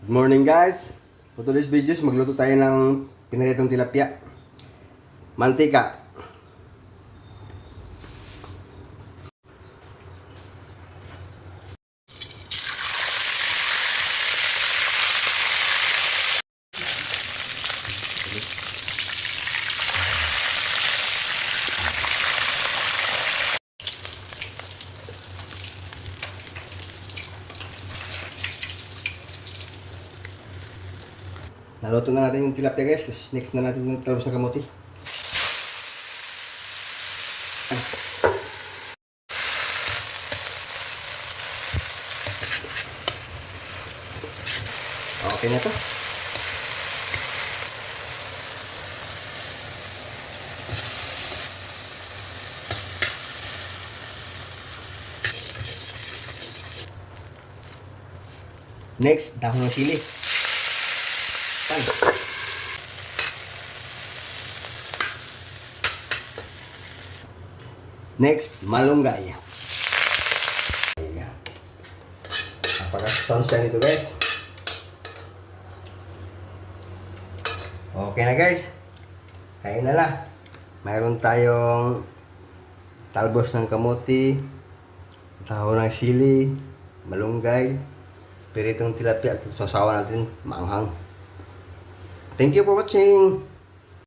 Good morning guys! For today's videos, magluto tayo ng pinaritong tilapia. Mantika. Naluto na natin yung tilapia guys. Next na natin yung talbos na kamote. Okay na to. Next, dahon ng sili. Pan. Next, malunggay. Ayan. Napaka-sustansya nito guys. Okay na guys. Kain na lang. Mayroon tayong talbos ng kamote, dahon ng sili, malunggay, piritong tilapia at sasawa natin maanghang. Thank you for watching.